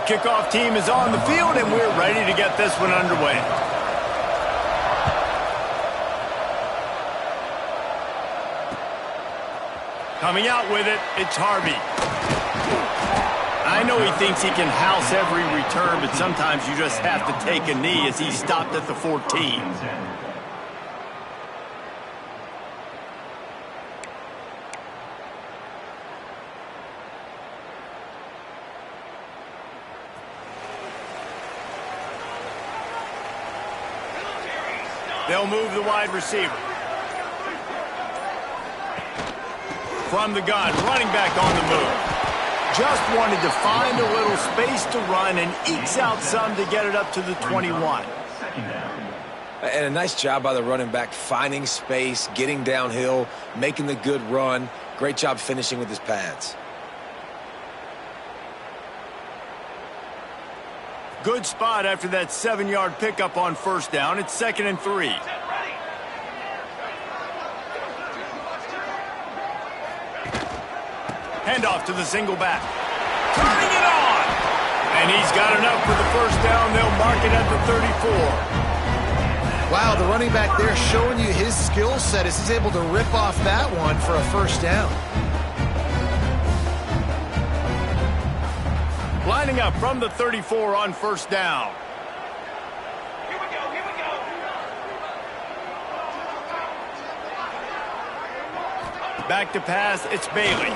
kickoff team is on the field, and we're ready to get this one underway. Coming out with it, it's Harvey. I know he thinks he can house every return, but sometimes you just have to take a knee as he stopped at the 14. They'll move the wide receiver. From the gun, running back on the move. Just wanted to find a little space to run and ekes out some to get it up to the 21. And a nice job by the running back, finding space, getting downhill, making the good run. Great job finishing with his pads. Good spot after that 7-yard pickup on first down. It's 2nd and 3. Handoff to the single back. Turning it on! And he's got enough for the first down. They'll mark it at the 34. Wow, the running back there showing you his skill set as he's able to rip off that one for a first down. Lining up from the 34 on first down. Here we go, here we go. Back to pass, it's Bailey.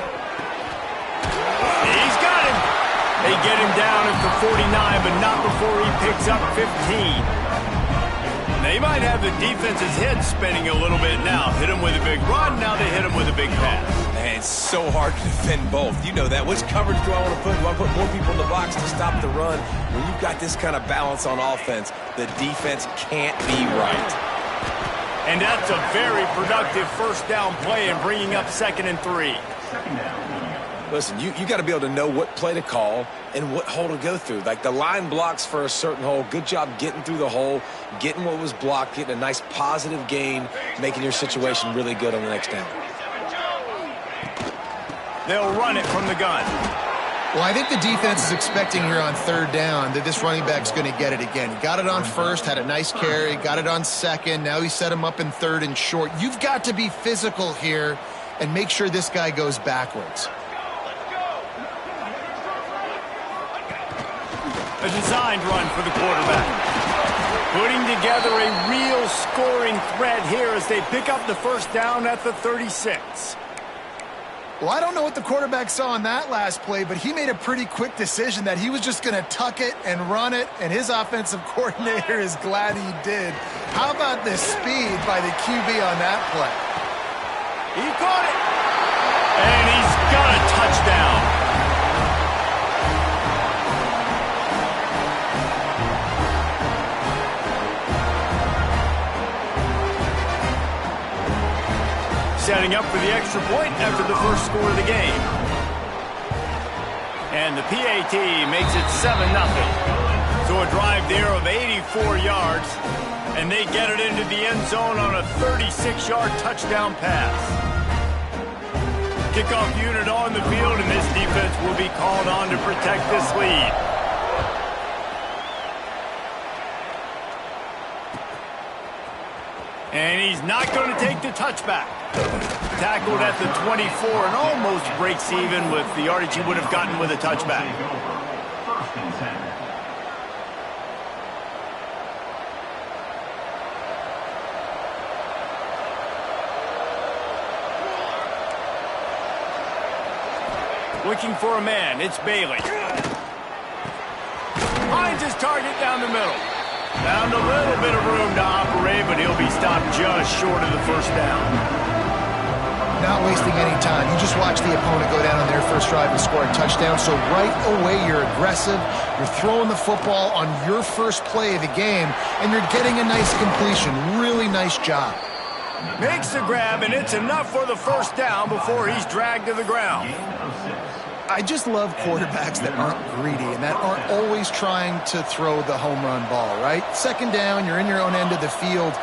He's got him. They get him down at the 49, but not before he picks up 15. They might have the defense's head spinning a little bit now. Hit him with a big run, now they hit him with a big pass. Man, it's so hard to defend both. You know that. Which coverage do I want to put? Do I want to put more people in the box to stop the run? When you've got this kind of balance on offense, the defense can't be right. And that's a very productive first down play and bringing up 2nd and 3. Listen, you got to be able to know what play to call and what hole to go through. Like the line blocks for a certain hole. Good job getting through the hole, getting what was blocked, getting a nice positive gain, making your situation really good on the next down. They'll run it from the gun. Well, I think the defense is expecting here on third down that this running back's going to get it again. He got it on first, had a nice carry, got it on second. Now he set him up in third and short. You've got to be physical here and make sure this guy goes backwards. A designed run for the quarterback. Putting together a real scoring threat here as they pick up the first down at the 36. Well, I don't know what the quarterback saw on that last play, but he made a pretty quick decision that he was just going to tuck it and run it, and his offensive coordinator is glad he did. How about the speed by the QB on that play? He caught it, and he's got a touchdown. Setting up for the extra point after the first score of the game. And the PAT makes it 7-0. So a drive there of 84 yards, and they get it into the end zone on a 36-yard touchdown pass. Kickoff unit on the field, and this defense will be called on to protect this lead. And he's not going to take the touchback. Tackled at the 24 and almost breaks even with the yardage he would have gotten with a touchback. Looking for a man, it's Bailey. Finds his target down the middle. Found a little bit of room to operate, but he'll be stopped just short of the first down. Not wasting any time. You just watch the opponent go down on their first drive and score a touchdown. So right away, you're aggressive. You're throwing the football on your first play of the game, and you're getting a nice completion. Really nice job. Makes the grab, and it's enough for the first down before he's dragged to the ground. I just love quarterbacks that aren't greedy and that aren't always trying to throw the home run ball, right? Second down, you're in your own end of the field.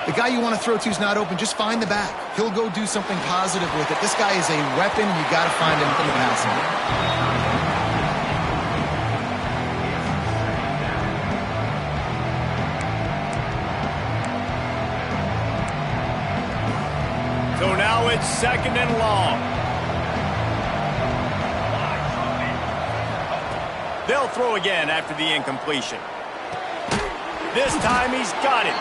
The guy you want to throw to is not open. Just find the back. He'll go do something positive with it. This guy is a weapon. You got to find him in the passing game. Now it's 2nd and long. They'll throw again after the incompletion. This time he's got it.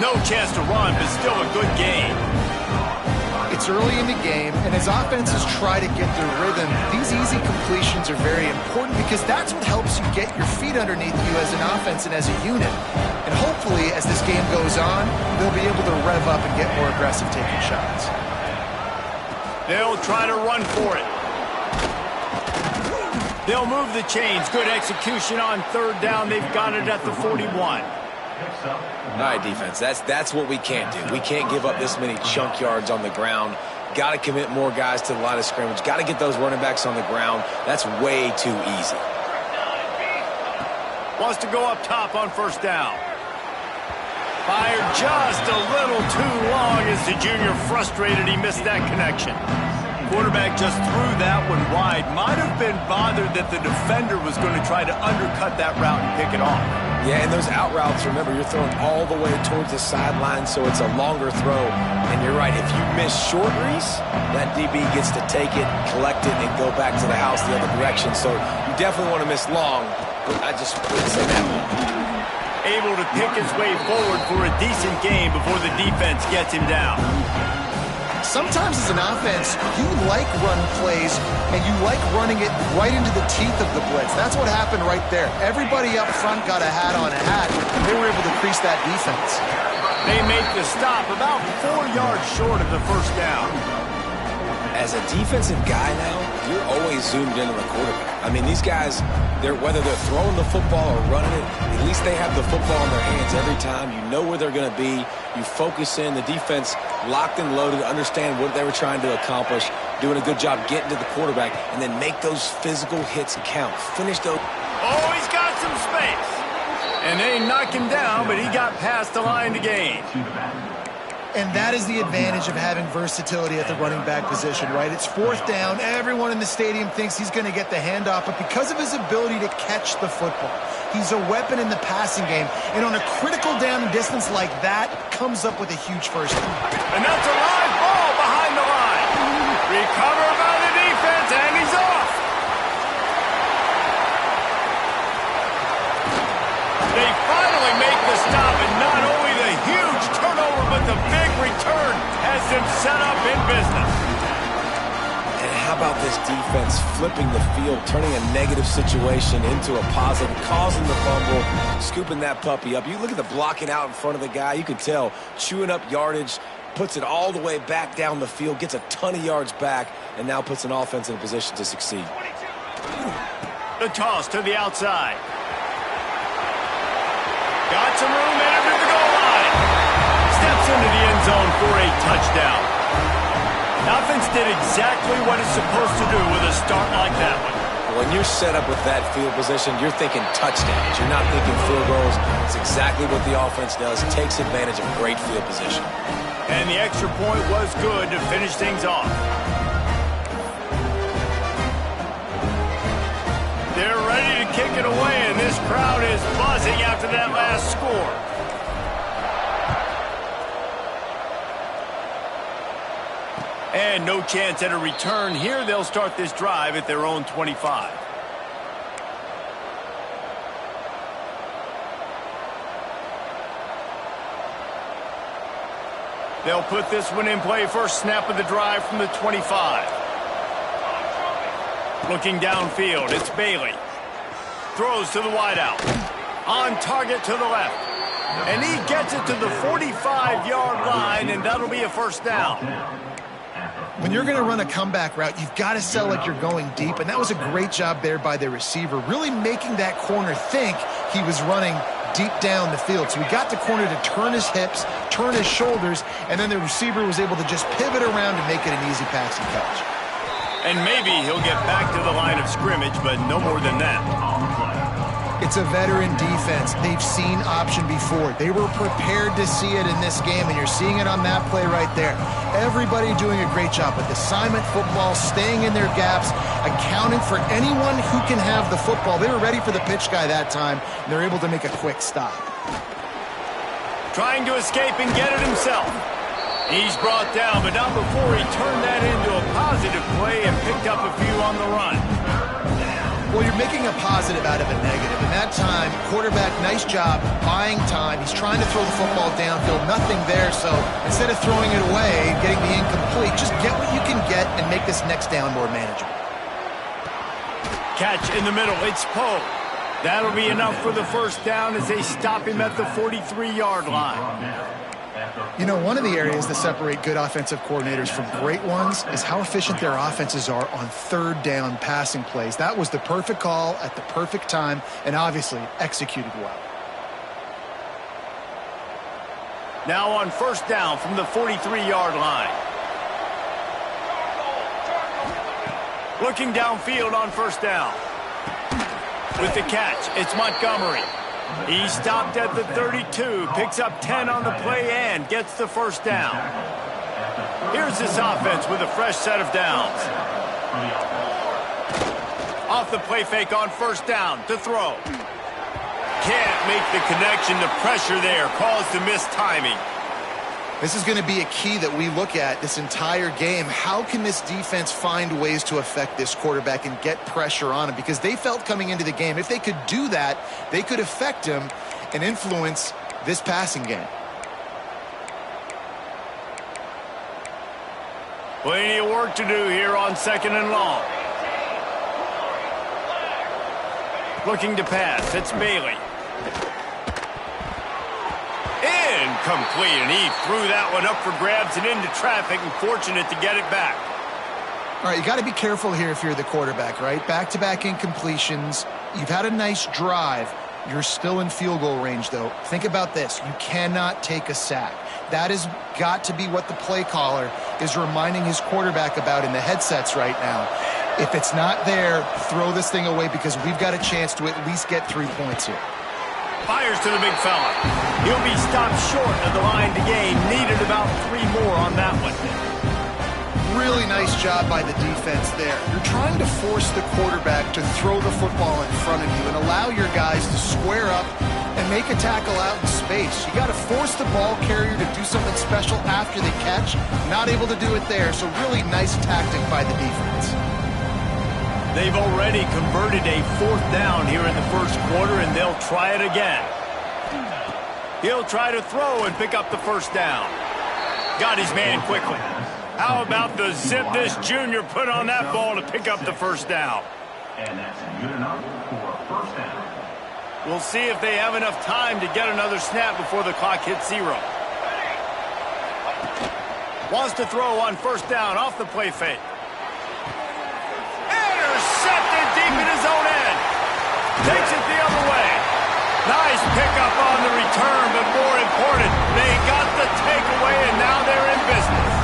No chance to run, but still a good game. It's early in the game, and as offenses try to get their rhythm, these easy completions are very important because that's what helps you get your feet underneath you as an offense and as a unit. And hopefully, as this game goes on, they'll be able to rev up and get more aggressive taking shots. They'll try to run for it. They'll move the chains. Good execution on 3rd down. They've got it at the 41. All right, defense, that's what we can't do. We can't give up this many chunk yards on the ground. Got to commit more guys to the line of scrimmage. Got to get those running backs on the ground. That's way too easy. Wants to go up top on 1st down. Fired just a little too long as the junior frustrated he missed that connection. Quarterback just threw that one wide. Might have been bothered that the defender was going to try to undercut that route and pick it off. Yeah, and those out routes, remember, you're throwing all the way towards the sideline, so it's a longer throw. And you're right, if you miss short, Reese, that DB gets to take it, collect it, and go back to the house the other direction. So you definitely want to miss long, but I just wouldn't say that one. Able to pick his way forward for a decent game before the defense gets him down. Sometimes as an offense, you like run plays, and you like running it right into the teeth of the blitz. That's what happened right there. Everybody up front got a hat on a hat, and they were able to crease that defense. They make the stop about 4 yards short of the 1st down. As a defensive guy now, you're always zoomed in on the quarterback. I mean, these guys, whether they're throwing the football or running it, at least they have the football in their hands every time. You know where they're going to be. You focus in. The defense locked and loaded, understand what they were trying to accomplish, doing a good job getting to the quarterback, and then make those physical hits count. Finish those. Oh, he's got some space. And they knock him down, but he got past the line to gain. And that is the advantage of having versatility at the running back position, right? It's 4th down. Everyone in the stadium thinks he's going to get the handoff, but because of his ability to catch the football, he's a weapon in the passing game. And on a critical down and distance like that, comes up with a huge first down. And that's a live ball behind the line. Recovered by the defense, and he's off. They finally make the stop, and not only the huge turnover, but the big return has them set up in business. And how about this defense flipping the field, turning a negative situation into a positive, causing the fumble, scooping that puppy up. You look at the blocking out in front of the guy, you can tell, chewing up yardage, puts it all the way back down the field, gets a ton of yards back, and now puts an offense in a position to succeed. The toss to the outside. Got some room after the goal line. Steps into the end zone for a touchdown. The offense did exactly what it's supposed to do with a start like that one. When you're set up with that field position, you're thinking touchdowns. You're not thinking field goals. It's exactly what the offense does. It takes advantage of great field position. And the extra point was good to finish things off. They're ready to kick it away, and this crowd is buzzing after that last score. And no chance at a return here. They'll start this drive at their own 25. They'll put this one in play. First snap of the drive from the 25. Looking downfield, it's Bailey. Throws to the wideout. On target to the left. And he gets it to the 45-yard line, and that'll be a first down. When you're going to run a comeback route, you've got to sell like you're going deep, and that was a great job there by the receiver, really making that corner think he was running deep down the field. So he got the corner to turn his hips, turn his shoulders, and then the receiver was able to just pivot around and make it an easy pass and catch. And maybe he'll get back to the line of scrimmage, but no more than that. It's a veteran defense. They've seen option before. They were prepared to see it in this game, and you're seeing it on that play right there. Everybody doing a great job with assignment football, staying in their gaps, accounting for anyone who can have the football. They were ready for the pitch guy that time, and they're able to make a quick stop. Trying to escape and get it himself. He's brought down, but not before he turned that into a positive play and picked up a few on the run. Well, you're making a positive out of a negative. And that time, quarterback, nice job buying time. He's trying to throw the football downfield, nothing there. So instead of throwing it away, getting the incomplete, just get what you can get and make this next down more manageable. Catch in the middle. It's Poe. That'll be enough for the first down as they stop him at the 43-yard line. You know, one of the areas that separate good offensive coordinators from great ones is how efficient their offenses are on third down passing plays. That was the perfect call at the perfect time and obviously executed well. Now on first down from the 43-yard line. Looking downfield on first down. With the catch, it's Montgomery. He stopped at the 32, picks up 10 on the play and gets the first down. Here's this offense with a fresh set of downs. Off the play fake on first down to throw. Can't make the connection. The pressure there caused the missed timing. This is going to be a key that we look at this entire game. How can this defense find ways to affect this quarterback and get pressure on him? Because they felt coming into the game, if they could do that, they could affect him and influence this passing game. Plenty of work to do here on second and long. Looking to pass. It's Bailey. Incomplete, and he threw that one up for grabs and into traffic, and fortunate to get it back. All right, you got to be careful here if you're the quarterback, right? Back-to-back incompletions. You've had a nice drive. You're still in field goal range, though. Think about this. You cannot take a sack. That has got to be what the play caller is reminding his quarterback about in the headsets right now. If it's not there, throw this thing away because we've got a chance to at least get 3 points here. Fires to the big fella. He'll be stopped short of the line to gain. Needed about 3 more on that one. Really nice job by the defense there. You're trying to force the quarterback to throw the football in front of you and allow your guys to square up and make a tackle out in space. You got to force the ball carrier to do something special after the catch. Not able to do it there, so really nice tactic by the defense. They've already converted a 4th down here in the first quarter, and they'll try it again. He'll try to throw and pick up the first down. Got his man quickly. How about the zip this junior put on that ball to pick up the first down? And that's good enough for a first down. We'll see if they have enough time to get another snap before the clock hits 0. Wants to throw on first down off the play fake. Intercepted deep in his own end. Takes it the other way. Nice pickup on the return, but more important, they got the takeaway, and now they're in business.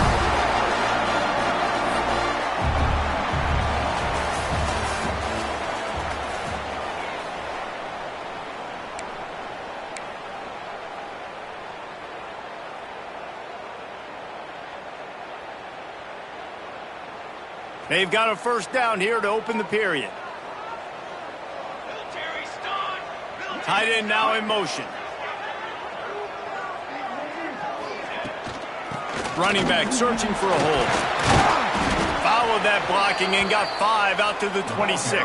They've got a first down here to open the period. Tight end now in motion. Running back searching for a hole. Followed that blocking and got 5 out to the 26.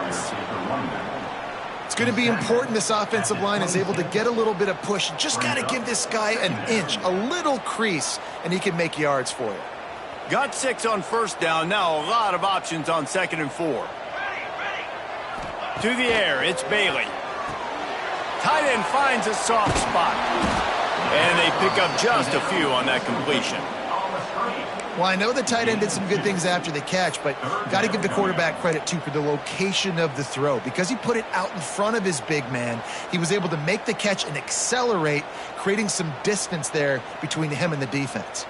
It's going to be important this offensive line is able to get a little bit of push. Just got to give this guy an inch, a little crease, and he can make yards for you. Got 6 on first down. Now a lot of options on 2nd and 4. To the air, it's Bailey. Tight end finds a soft spot. And they pick up just a few on that completion. Well, I know the tight end did some good things after the catch, but got to give the quarterback credit, too, for the location of the throw. Because he put it out in front of his big man, he was able to make the catch and accelerate, creating some distance there between him and the defense.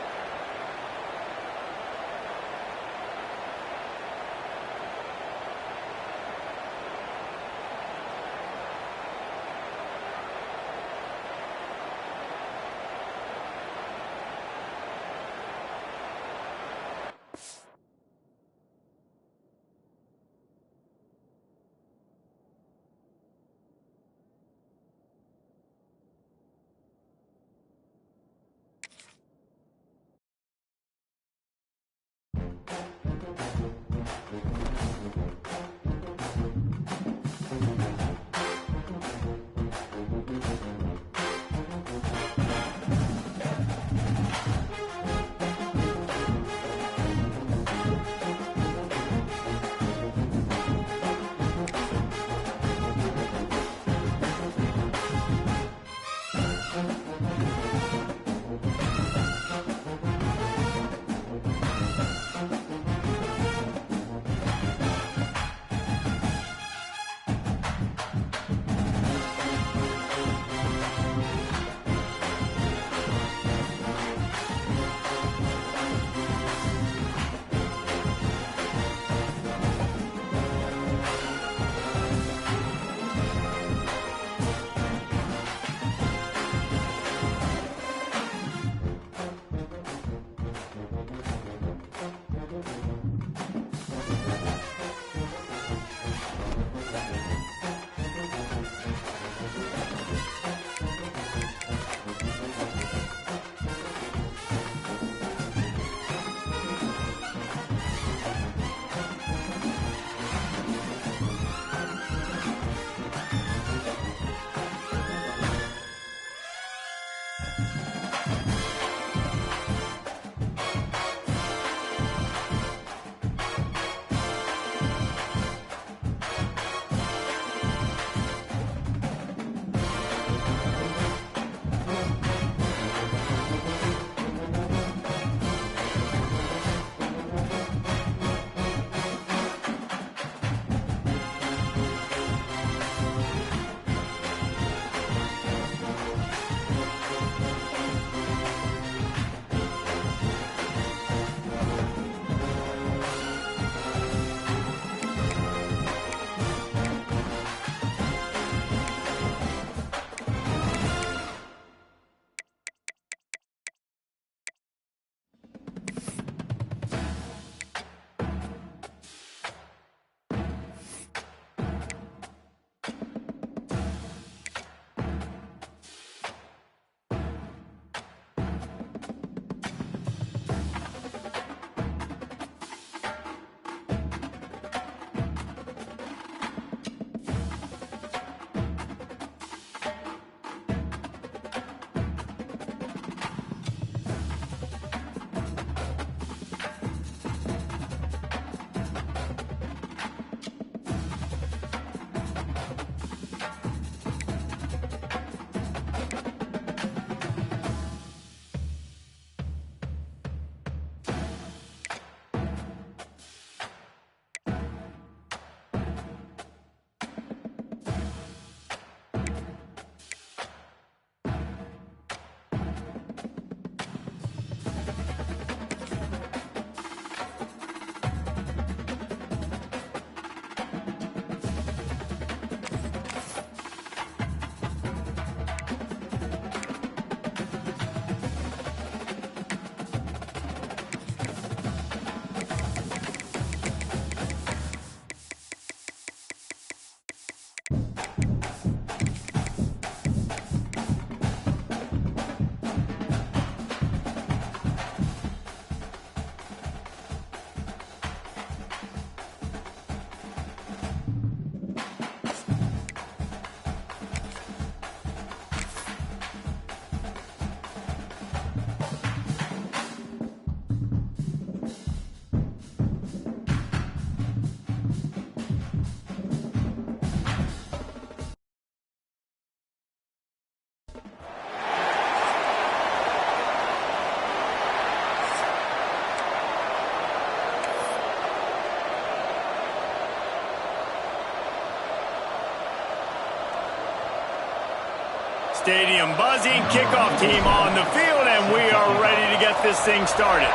Stadium buzzing, kickoff team on the field, and we are ready to get this thing started.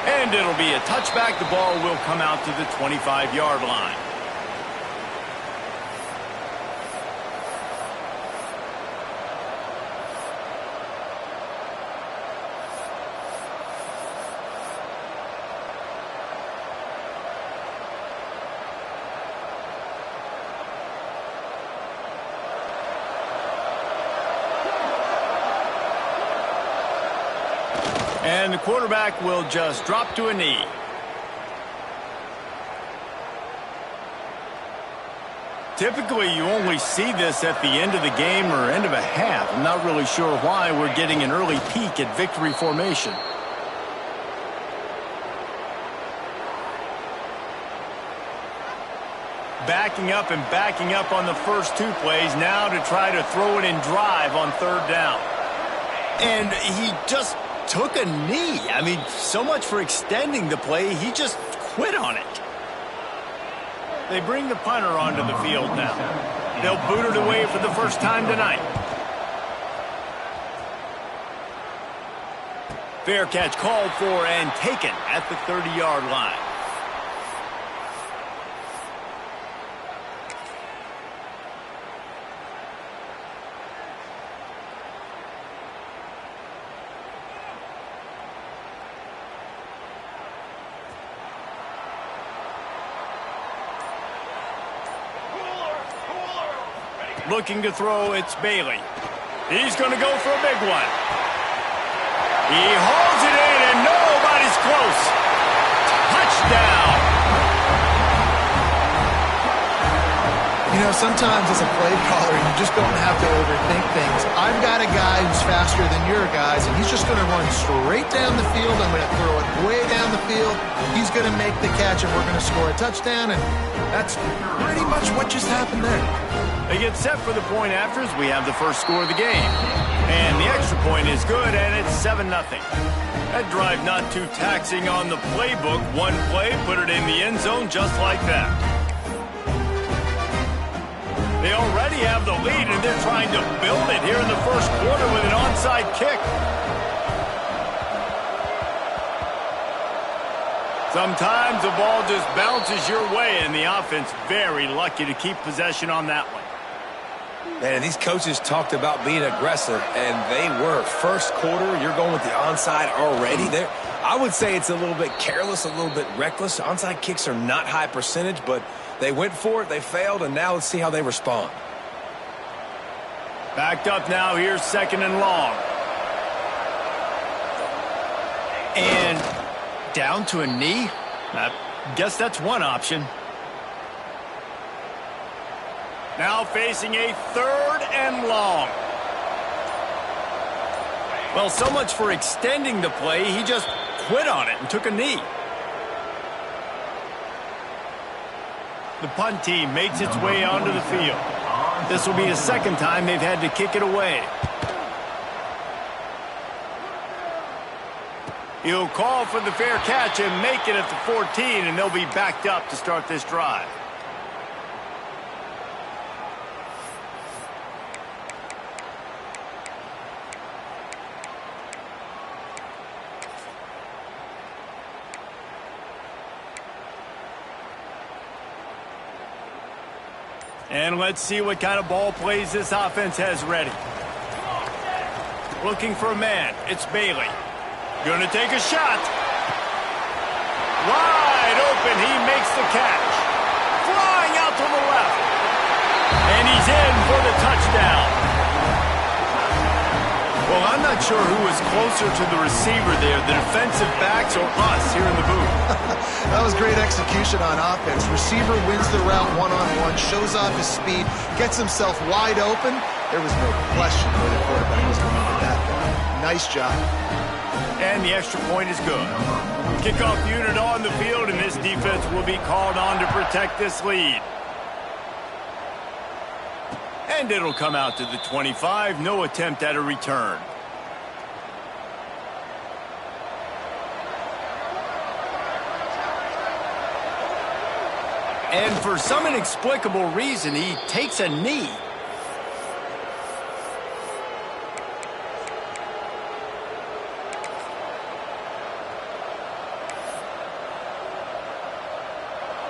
And it'll be a touchback. The ball will come out to the 25-yard line. And the quarterback will just drop to a knee. Typically, you only see this at the end of the game or end of a half. I'm not really sure why we're getting an early peek at victory formation. Backing up on the first two plays now to try to throw it in drive on third down. And he just took a knee. I mean, so much for extending the play. He just quit on it. They bring the punter onto the field now. They'll boot it away for the first time tonight. Fair catch called for and taken at the 30-yard line. Looking to throw, it's Bailey. He's going to go for a big one. He hauls it in, and nobody's close. Touchdown. You know, sometimes as a play caller, you just don't have to overthink things. I've got a guy who's faster than your guys, and he's just going to run straight down the field. I'm going to throw it way down the field. He's going to make the catch, and we're going to score a touchdown, and that's pretty much what just happened there. They get set for the point afters. We have the first score of the game. And the extra point is good, and it's 7-0. That drive not too taxing on the playbook. One play, put it in the end zone just like that. They already have the lead, and they're trying to build it here in the first quarter with an onside kick. Sometimes the ball just bounces your way, and the offense very lucky to keep possession on that one. Man, these coaches talked about being aggressive, and they were. First quarter, you're going with the onside already. I would say it's a little bit careless, a little bit reckless. Onside kicks are not high percentage, but they went for it, they failed, and now let's see how they respond. Backed up now, here's second and long. And down to a knee? I guess that's one option. Now facing a third and long. Well, so much for extending the play. He just quit on it and took a knee. The punt team makes its way onto the field. This will be the second time they've had to kick it away. He'll call for the fair catch and make it at the 14, and they'll be backed up to start this drive. And let's see what kind of ball plays this offense has ready. Looking for a man. It's Bailey. Going to take a shot. Wide open. He makes the catch. Flying out to the left. And he's in for the touchdown. Well, I'm not sure who was closer to the receiver there, the defensive backs or us here in the booth. That was great execution on offense. Receiver wins the route one-on-one, shows off his speed, gets himself wide open. There was no question where the quarterback was going to that. Nice job. And the extra point is good. Kickoff unit on the field, and this defense will be called on to protect this lead. And it'll come out to the 25. No attempt at a return. And for some inexplicable reason, he takes a knee.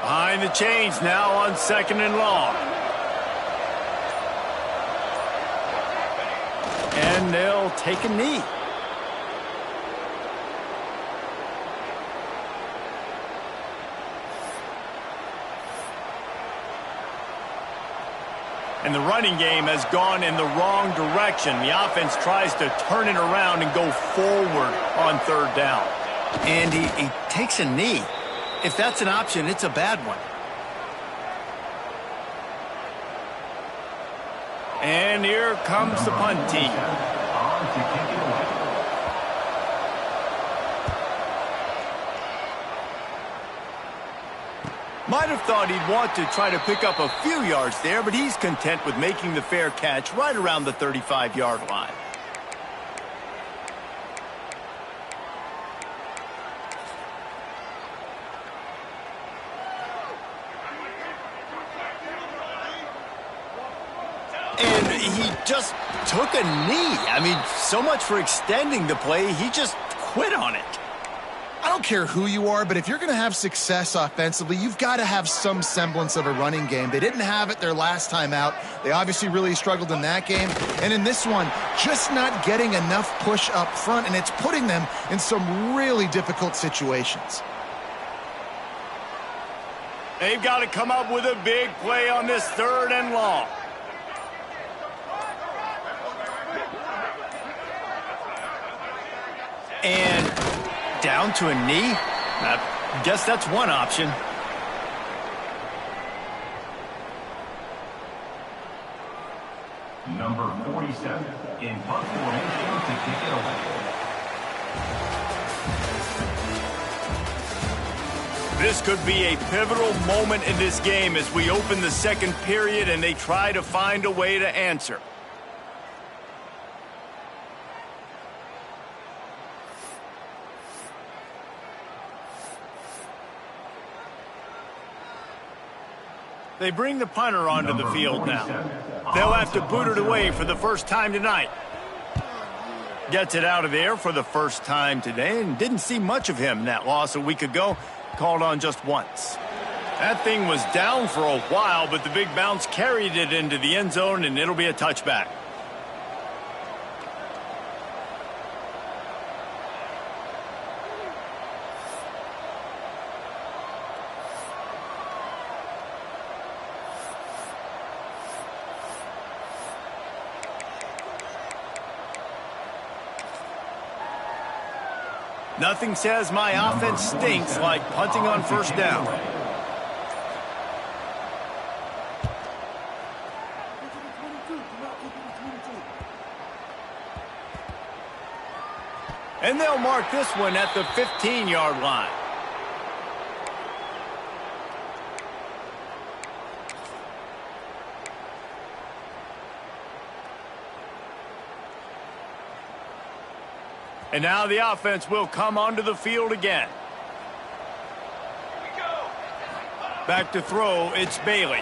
Behind the chains now on 2nd and long. And they'll take a knee. And the running game has gone in the wrong direction. The offense tries to turn it around and go forward on 3rd down. And he takes a knee. If that's an option, it's a bad one. And here comes the punt team. Might have thought he'd want to try to pick up a few yards there, but he's content with making the fair catch right around the 35-yard line. And he just took a knee. I mean, so much for extending the play. He just quit on it. I don't care who you are, but if you're going to have success offensively, you've got to have some semblance of a running game. They didn't have it their last time out. They obviously really struggled in that game. And in this one, just not getting enough push up front, and it's putting them in some really difficult situations. They've got to come up with a big play on this 3rd and long. And down to a knee? I guess that's one option. Number 47 in punt formation to kick it away. This could be a pivotal moment in this game as we open the 2nd period and they try to find a way to answer. They bring the punter onto the field now. They'll have to boot it away for the first time tonight. Gets it out of there for the first time today and didn't see much of him in that loss a week ago. Called on just once. That thing was down for a while, but the big bounce carried it into the end zone, and it'll be a touchback. Nothing says my offense stinks like punting on 1st down. And they'll mark this one at the 15-yard line. And now the offense will come onto the field again. Back to throw, it's Bailey.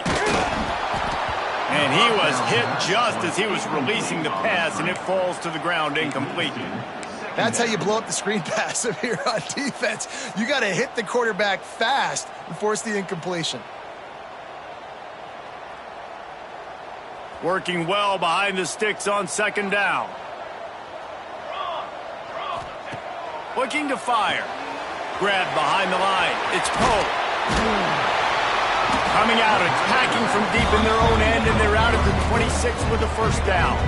And he was hit just as he was releasing the pass, and it falls to the ground incomplete. That's how you blow up the screen pass if you're on defense. You got to hit the quarterback fast and force the incompletion. Working well behind the sticks on 2nd down. Looking to fire. Grabbed behind the line. It's Poe. Coming out, attacking from deep in their own end, and they're out at the 26 with the 1st down.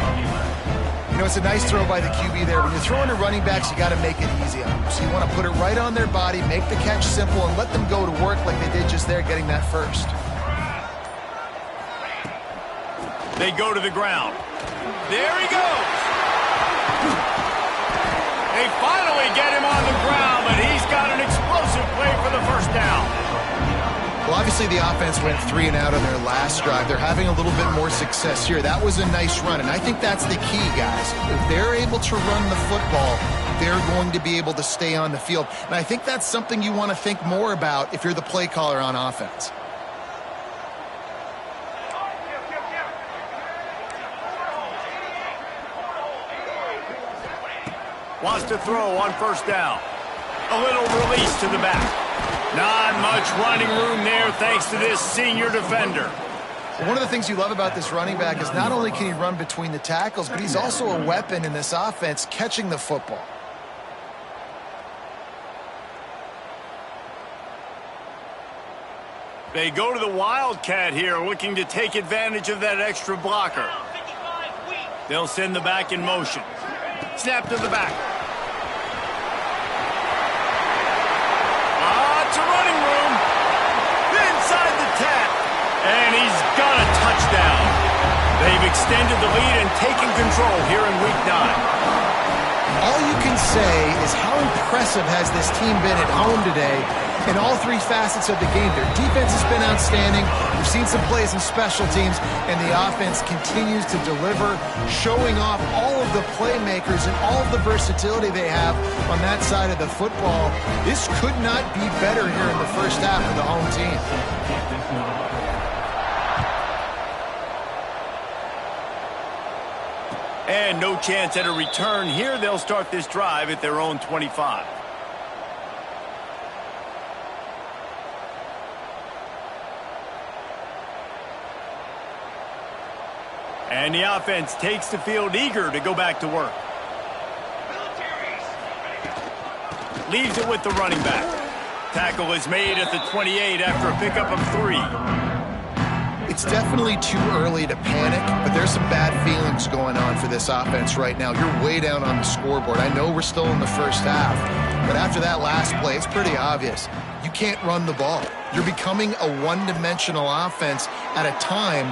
You know, it's a nice throw by the QB there. When you're throwing to running backs, you got to make it easy on them. So you want to put it right on their body, make the catch simple, and let them go to work like they did just there, getting that 1st. They go to the ground. There he goes. They finally get him on the ground, but he's got an explosive play for the 1st down. Well, obviously the offense went 3 and out on their last drive. They're having a little bit more success here. That was a nice run, and I think that's the key, guys. If they're able to run the football, they're going to be able to stay on the field. And I think that's something you want to think more about if you're the play caller on offense. Wants to throw on first down. A little release to the back. Not much running room there thanks to this senior defender. One of the things you love about this running back is not only can he run between the tackles, but he's also a weapon in this offense catching the football. They go to the Wildcat here, looking to take advantage of that extra blocker. They'll send the back in motion. Snap to the back. To running room. Inside the tap. And he's got a touchdown. They've extended the lead and taken control here in Week 9. All you can say is how impressive has this team been at home today in all three facets of the game. Their defense has been outstanding. We've seen some plays in special teams, and the offense continues to deliver, showing off all of the playmakers and all of the versatility they have on that side of the football. This could not be better here in the first half for the home team. And no chance at a return here. They'll start this drive at their own 25. And the offense takes the field eager to go back to work. Leaves it with the running back. Tackle is made at the 28 after a pickup of 3. It's definitely too early to panic, but there's some bad feelings going on for this offense right now. You're way down on the scoreboard. I know we're still in the first half, but after that last play, it's pretty obvious. You can't run the ball. You're becoming a one-dimensional offense at a time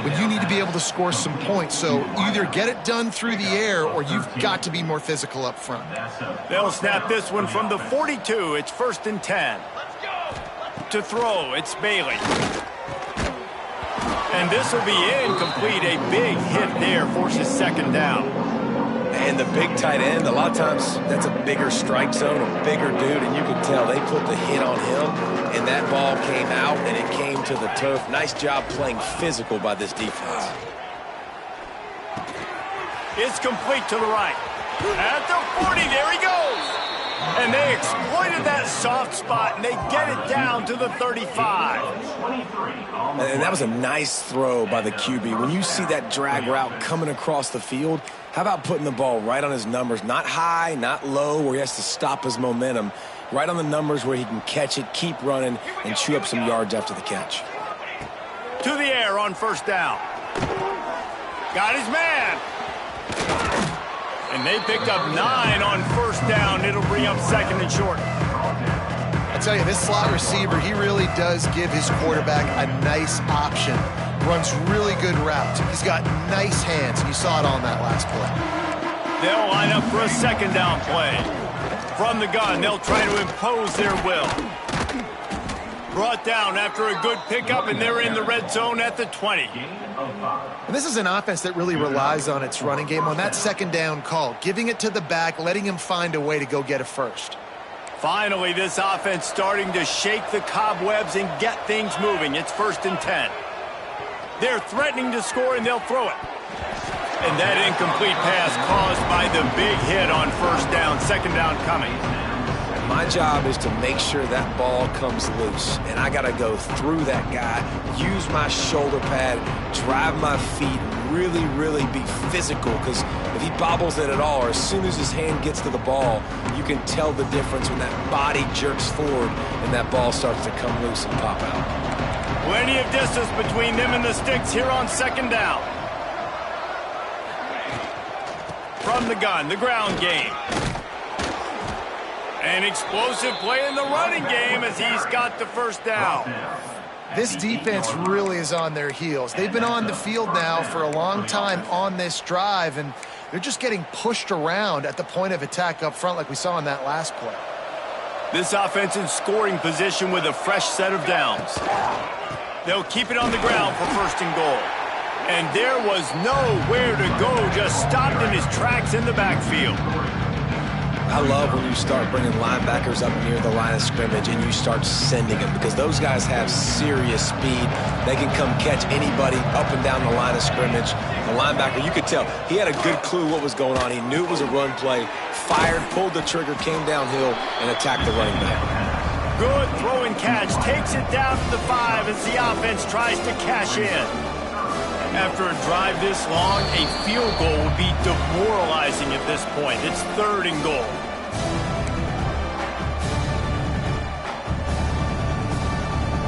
when you need to be able to score some points. So either get it done through the air or you've got to be more physical up front. They'll snap this one from the 42. It's 1st and 10. To throw, it's Bailey. And this will be incomplete. A big hit there forces 2nd down. And the big tight end, a lot of times that's a bigger strike zone, a bigger dude, and you can tell they put the hit on him, and that ball came out, and it came to the turf. Nice job playing physical by this defense. It's complete to the right. At the 40, there he goes. And they exploited that soft spot, and they get it down to the 35. And that was a nice throw by the QB. When you see that drag route coming across the field, how about putting the ball right on his numbers? Not high, not low, where he has to stop his momentum. Right on the numbers where he can catch it, keep running, and chew up some yards after the catch. To the air on 1st down. Got his man. And they picked up 9 on 1st down. It'll bring up 2nd and short. I tell you, this slot receiver, he really does give his quarterback a nice option. Runs really good routes. He's got nice hands, and you saw it on that last play. They'll line up for a 2nd down play. From the gun, they'll try to impose their will. Brought down after a good pickup, and they're in the red zone at the 20. And this is an offense that really relies on its running game on that 2nd down call, giving it to the back, letting him find a way to go get a first. Finally, this offense starting to shake the cobwebs and get things moving. It's 1st and 10. They're threatening to score, and they'll throw it. And that incomplete pass caused by the big hit on 1st down, 2nd down coming. My job is to make sure that ball comes loose, and I got to go through that guy, use my shoulder pad, drive my feet, really, really be physical, because if he bobbles it at all, or as soon as his hand gets to the ball, you can tell the difference when that body jerks forward and that ball starts to come loose and pop out. Plenty of distance between them and the sticks here on 2nd down. From the gun, the ground game. An explosive play in the running game as he's got the 1st down. This defense really is on their heels. They've been on the field now for a long time on this drive, and they're just getting pushed around at the point of attack up front like we saw in that last play. This offense in scoring position with a fresh set of downs. They'll keep it on the ground for 1st and goal. And there was nowhere to go, just stopped in his tracks in the backfield. I love when you start bringing linebackers up near the line of scrimmage and you start sending them, because those guys have serious speed. They can come catch anybody up and down the line of scrimmage. The linebacker, you could tell, he had a good clue what was going on. He knew it was a run play, fired, pulled the trigger, came downhill, and attacked the running back. Good throw and catch. Takes it down to the 5 as the offense tries to cash in. After a drive this long, a field goal would be demoralizing at this point. It's 3rd and goal.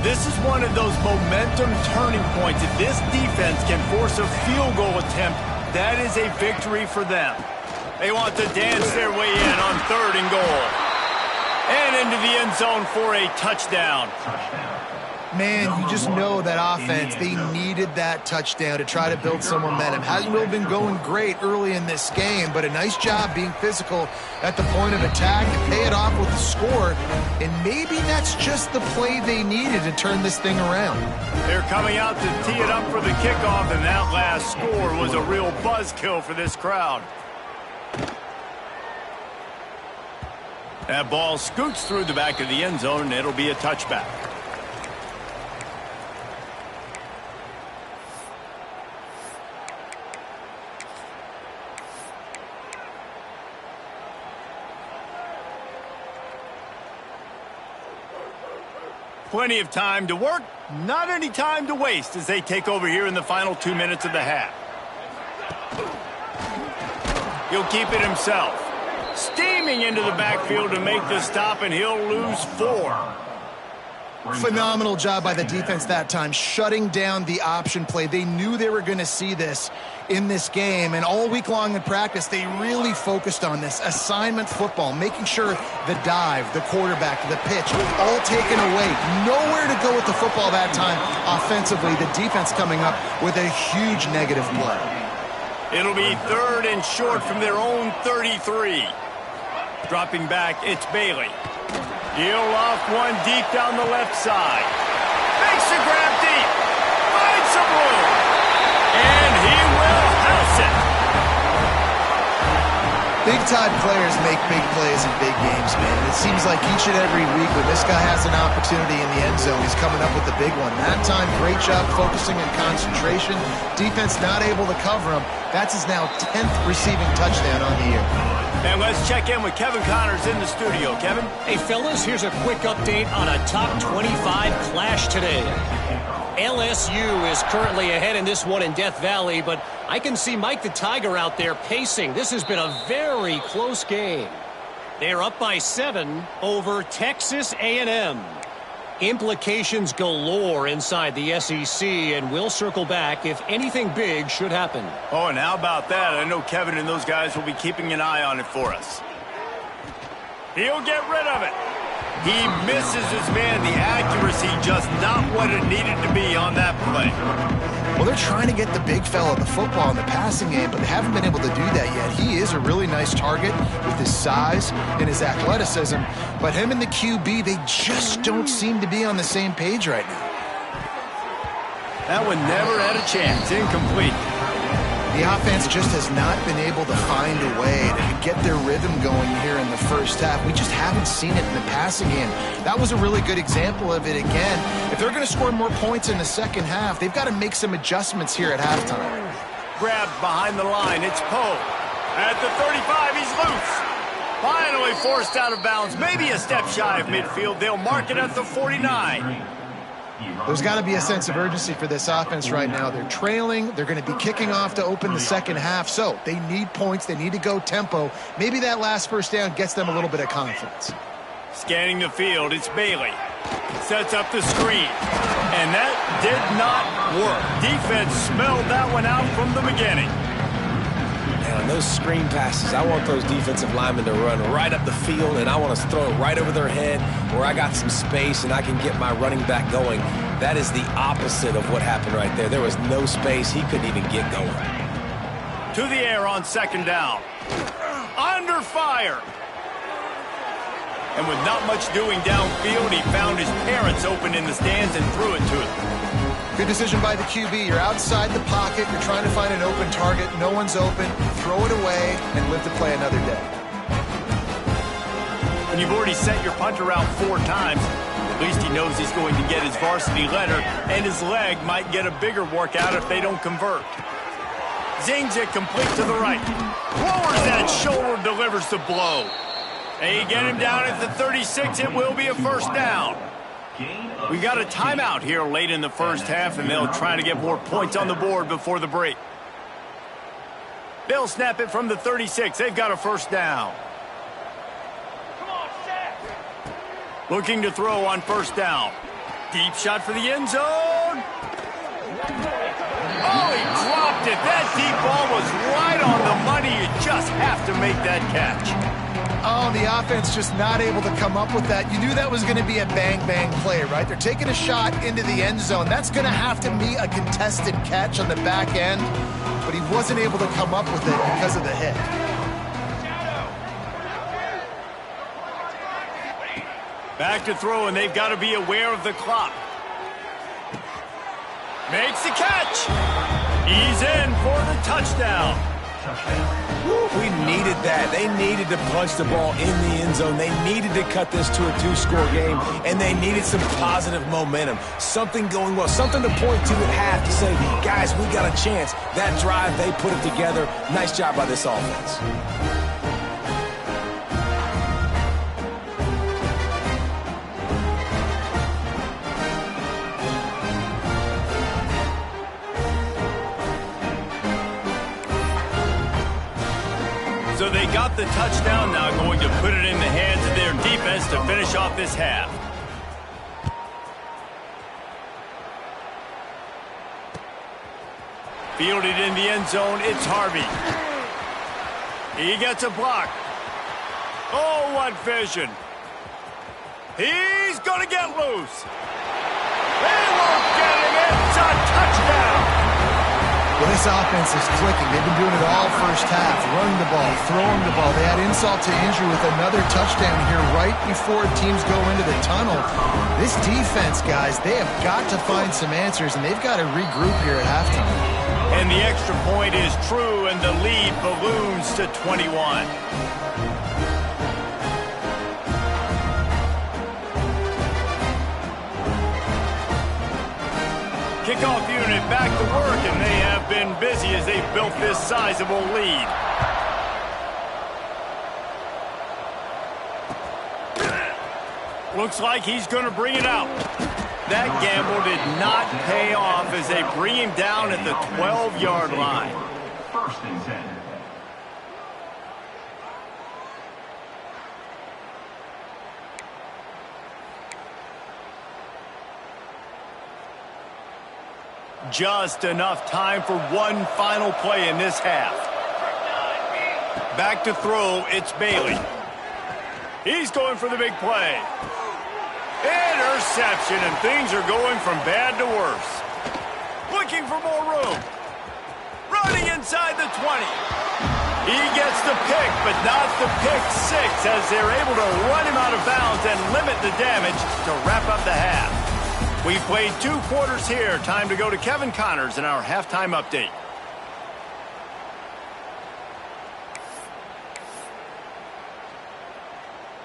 This is one of those momentum turning points. If this defense can force a field goal attempt, that is a victory for them. They want to dance their way in on 3rd and goal. And into the end zone for a touchdown. Man, you just know that offense, they needed that touchdown to try to build some momentum. Hasn't really been going great early in this game, but a nice job being physical at the point of attack and pay it off with the score. And maybe that's just the play they needed to turn this thing around. They're coming out to tee it up for the kickoff, and that last score was a real buzzkill for this crowd. That ball scoots through the back of the end zone, and it'll be a touchback. Plenty of time to work, not any time to waste as they take over here in the final 2 minutes of the half. He'll keep it himself. Steaming into the backfield to make the stop, and he'll lose 4. Phenomenal job by the defense that time, shutting down the option play. They knew they were going to see this in this game, and all week long in practice, they really focused on this assignment football, making sure the dive, the quarterback, the pitch, all taken away. Nowhere to go with the football that time offensively. The defense coming up with a huge negative play. It'll be 3rd and short from their own 33. Dropping back, it's Bailey. He'll loft one deep down the left side. Makes the grab deep. Finds some room. And he will house it. Big-time players make big plays in big games, man. It seems like each and every week when this guy has an opportunity in the end zone, he's coming up with a big one. That time, great job focusing and concentration. Defense not able to cover him. That's his now 10th receiving touchdown on the year. And let's check in with Kevin Connors in the studio. Kevin? Hey, fellas, here's a quick update on a top 25 clash today. LSU is currently ahead in this one in Death Valley, but I can see Mike the Tiger out there pacing. This has been a very close game. They're up by 7 over Texas A&M. Implications galore inside the SEC, and we'll circle back if anything big should happen. Oh, and how about that? I know Kevin and those guys will be keeping an eye on it for us. He'll get rid of it. He misses his man. The accuracy just not what it needed to be on that play. Well, they're trying to get the big fella the football in the passing game, but they haven't been able to do that yet. He is a really nice target with his size and his athleticism, but him and the QB, they just don't seem to be on the same page right now. That one never had a chance. Incomplete. The offense just has not been able to find a way to get their rhythm going here in the first half. We just haven't seen it in the passing game. That was a really good example of it again. If they're going to score more points in the second half, they've got to make some adjustments here at halftime. Grabbed behind the line. It's Poe. At the 35, he's loose. Finally forced out of bounds. Maybe a step shy of midfield. They'll mark it at the 49. There's got to be a sense of urgency for this offense right now. They're trailing. They're going to be kicking off to open the second half. So they need points. They need to go tempo. Maybe that last first down gets them a little bit of confidence. Scanning the field, it's Bailey. Sets up the screen. And that did not work. Defense smelled that one out from the beginning. On those screen passes, I want those defensive linemen to run right up the field, and I want to throw it right over their head where I got some space and I can get my running back going. That is the opposite of what happened right there. There was no space. He couldn't even get going. To the air on second down. Under fire. And with not much doing downfield, he found his parents open in the stands and threw it to them. Good decision by the QB. You're outside the pocket. You're trying to find an open target. No one's open. Throw it away and live to play another day. When you've already sent your punter out 4 times, at least he knows he's going to get his varsity letter, and his leg might get a bigger workout if they don't convert. Zings it complete to the right. Lowers that shoulder, delivers the blow. They get him down at the 36. It will be a first down. We got a timeout here late in the first half, and they'll try to get more points on the board before the break. They'll snap it from the 36. They've got a first down. Looking to throw on first down. Deep shot for the end zone. Oh, he dropped it. That deep ball was right on the money. You just have to make that catch. Oh, the offense just not able to come up with that. You knew that was going to be a bang-bang play, right? They're taking a shot into the end zone. That's going to have to be a contested catch on the back end, but he wasn't able to come up with it because of the hit. Back to throw, and they've got to be aware of the clock. Makes the catch. He's in for the touchdown. We needed that. They needed to punch the ball in the end zone. They needed to cut this to a 2-score game, and they needed some positive momentum. Something going well, something to point to at half to say, guys, we got a chance. That drive, they put it together. Nice job by this offense. So they got the touchdown, now going to put it in the hands of their defense to finish off this half. Fielded in the end zone, it's Harvey. He gets a block. Oh, what vision. He's going to get loose. They won't get him. It's a touchdown. Well, this offense is clicking. They've been doing it all first half, running the ball, throwing the ball. They had insult to injury with another touchdown here right before teams go into the tunnel. This defense, guys, they have got to find some answers, and they've got to regroup here at halftime. And the extra point is true, and the lead balloons to 21. Kickoff unit back to work, and they have been busy as they've built this sizable lead. Looks like he's going to bring it out. That gamble did not pay off as they bring him down at the 12-yard line. First and 10. Just enough time for one final play in this half. Back to throw, it's Bailey. He's going for the big play. Interception, and things are going from bad to worse. Looking for more room. Running inside the 20. He gets the pick, but not the pick six, as they're able to run him out of bounds and limit the damage to wrap up the half. We've played 2 quarters here. Time to go to Kevin Connors in our halftime update.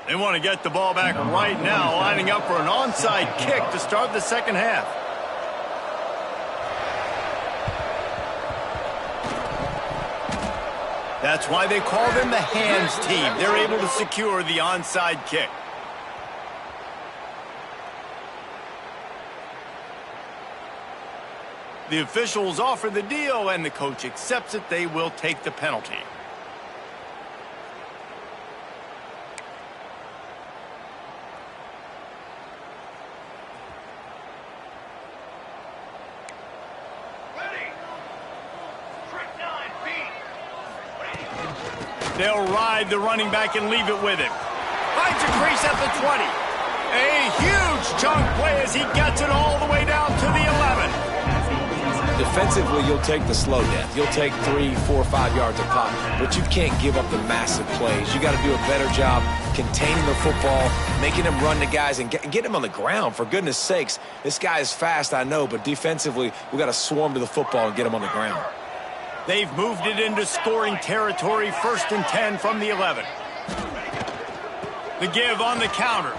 They want to get the ball back right now, lining up for an onside kick to start the second half. That's why they call them the hands team. They're able to secure the onside kick. The officials offer the deal, and the coach accepts it. They will take the penalty. They'll ride the running back and leave it with him. Finds a crease at the 20. A huge chunk play as he gets it all the way down to the 11. Defensively, you'll take the slow death. You'll take 3, 4, 5 yards a pop, but you can't give up the massive plays. You got to do a better job containing the football, making him run the guys, and get him on the ground, for goodness sakes. This guy is fast, I know, but defensively, we got to swarm to the football and get him on the ground. They've moved it into scoring territory, 1st and 10 from the 11. The give on the counter.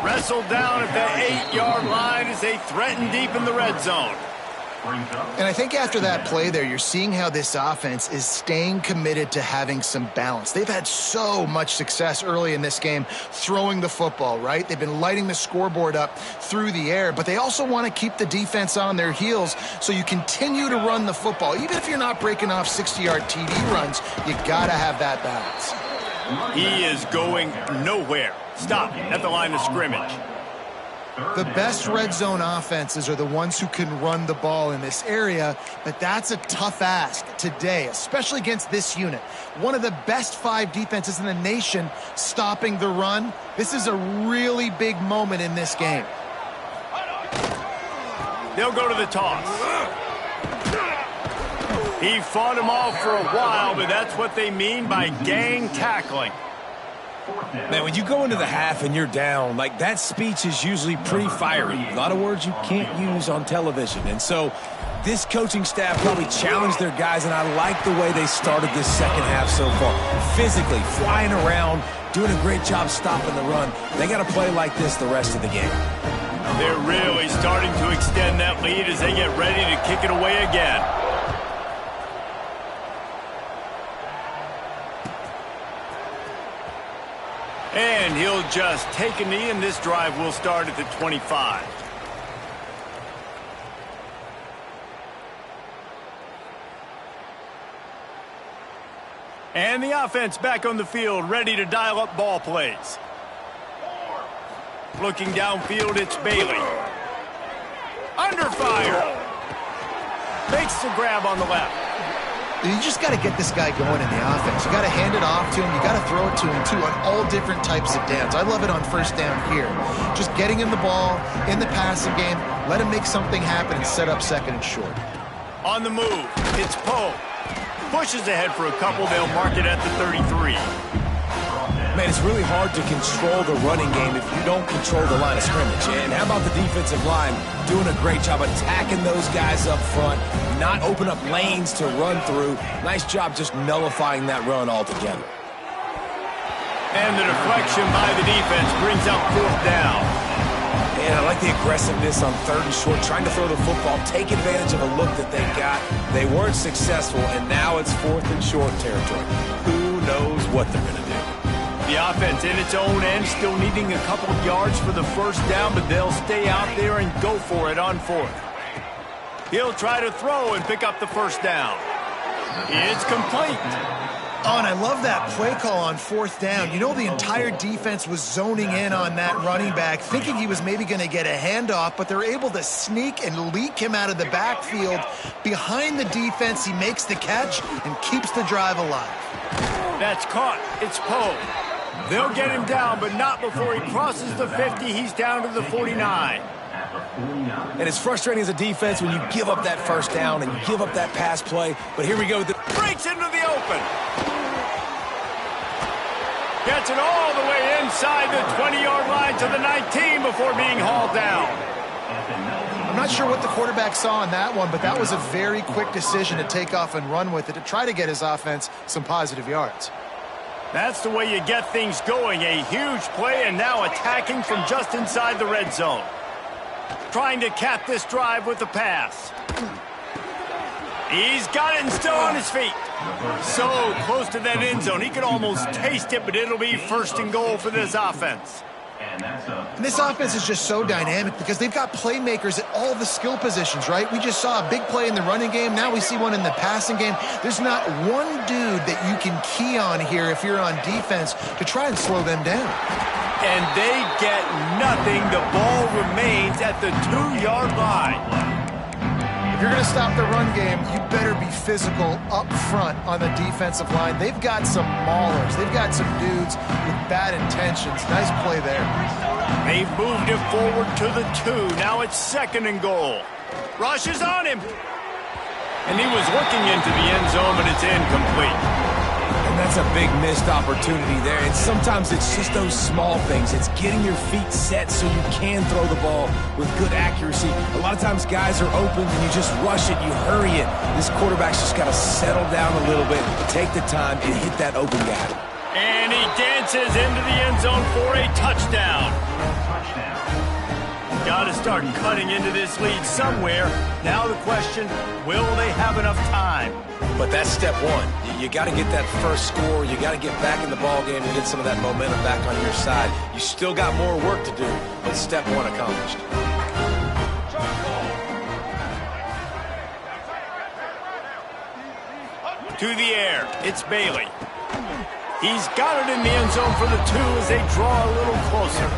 Wrestled down at the 8-yard line as they threaten deep in the red zone. And I think after that play there, you're seeing how this offense is staying committed to having some balance. They've had so much success early in this game throwing the football, right? They've been lighting the scoreboard up through the air, but they also want to keep the defense on their heels so you continue to run the football. Even if you're not breaking off 60-yard TD runs, you got to have that balance. He is going nowhere. Stop at the line of scrimmage. The best red zone offenses are the ones who can run the ball in this area, but that's a tough ask today, especially against this unit. One of the best 5 defenses in the nation stopping the run. This is a really big moment in this game. They'll go to the toss. He fought him off for a while, but that's what they mean by gang tackling. Man, when you go into the half and you're down, like, that speech is usually pretty fiery. A lot of words you can't use on television. And so this coaching staff probably challenged their guys, and I like the way they started this second half so far. Physically, flying around, doing a great job stopping the run. They got to play like this the rest of the game. They're really starting to extend that lead as they get ready to kick it away again. And he'll just take a knee, and this drive will start at the 25. And the offense back on the field, ready to dial up ball plays. Looking downfield, it's Bailey. Under fire. Makes the grab on the left. You just got to get this guy going in the offense. You got to hand it off to him. You got to throw it to him, too, on all different types of downs. I love it on first down here. Just getting him the ball in the passing game. Let him make something happen and set up second and short. On the move, it's Poe. Pushes ahead for a couple. They'll mark it at the 33. Man, it's really hard to control the running game if you don't control the line of scrimmage. And how about the defensive line doing a great job attacking those guys up front, not open up lanes to run through. Nice job just nullifying that run altogether. And the deflection by the defense brings up 4th down. And I like the aggressiveness on 3rd and short, trying to throw the football, take advantage of a look that they got. They weren't successful, and now it's 4th and short territory. Who knows what they're going to do? The offense in its own end, still needing a couple of yards for the first down, but they'll stay out there and go for it on 4th. He'll try to throw and pick up the first down. It's complete. Oh, and I love that play call on 4th down. You know, the entire defense was zoning in on that running back, thinking he was maybe going to get a handoff, but they're able to sneak and leak him out of the backfield. Behind the defense, he makes the catch and keeps the drive alive. That's caught. It's Poe. They'll get him down, but not before he crosses the 50. He's down to the 49. And it's frustrating as a defense when you give up that first down and you give up that pass play. But here we go. Breaks into the open. Gets it all the way inside the 20-yard line to the 19 before being hauled down. I'm not sure what the quarterback saw on that one, but that was a very quick decision to take off and run with it to try to get his offense some positive yards. That's the way you get things going. A huge play, and now attacking from just inside the red zone. Trying to cap this drive with the pass. He's got it and still on his feet. So close to that end zone. He could almost taste it, but it'll be 1st and goal for this offense. And this offense is just so dynamic because they've got playmakers at all the skill positions, right? We just saw a big play in the running game. Now we see one in the passing game. There's not one dude that you can key on here if you're on defense to try and slow them down. And they get nothing. The ball remains at the 2-yard line. If you're going to stop the run game, you better be physical up front on the defensive line. They've got some maulers. They've got some dudes with bad intentions. Nice play there. They've moved it forward to the 2. Now it's 2nd and goal. Rush is on him. And he was looking into the end zone, but it's incomplete. And that's a big missed opportunity there. And sometimes it's just those small things. It's getting your feet set so you can throw the ball with good accuracy. A lot of times guys are open and you just rush it, you hurry it. This quarterback's just got to settle down a little bit, take the time, and hit that open guy. And he dances into the end zone for a touchdown. Got to start cutting into this lead somewhere. Now the question, will they have enough time? But that's step one. You got to get that first score. You got to get back in the ball game and get some of that momentum back on your side. You still got more work to do, but step one accomplished. To the air, it's Bailey. He's got it in the end zone for the 2 as they draw a little closer.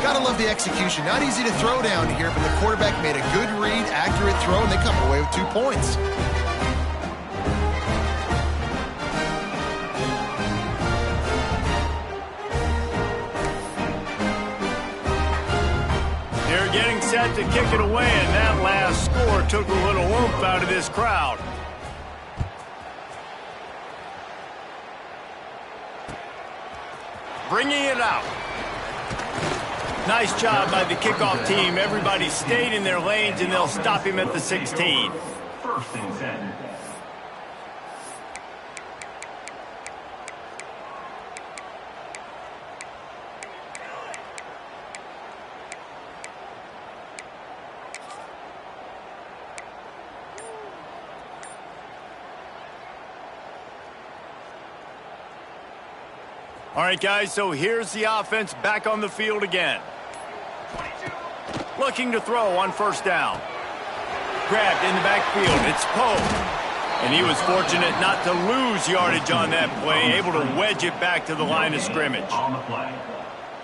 Gotta love the execution. Not easy to throw down here, but the quarterback made a good read, accurate throw, and they come away with 2 points. They're getting set to kick it away, and that last score took a little oomph out of this crowd. Bringing it out. Nice job by the kickoff team. Everybody stayed in their lanes, and they'll stop him at the 16. First and 10. All right, guys, so here's the offense back on the field again. Looking to throw on first down. Grabbed in the backfield. It's Poe. And he was fortunate not to lose yardage on that play, able to wedge it back to the line of scrimmage.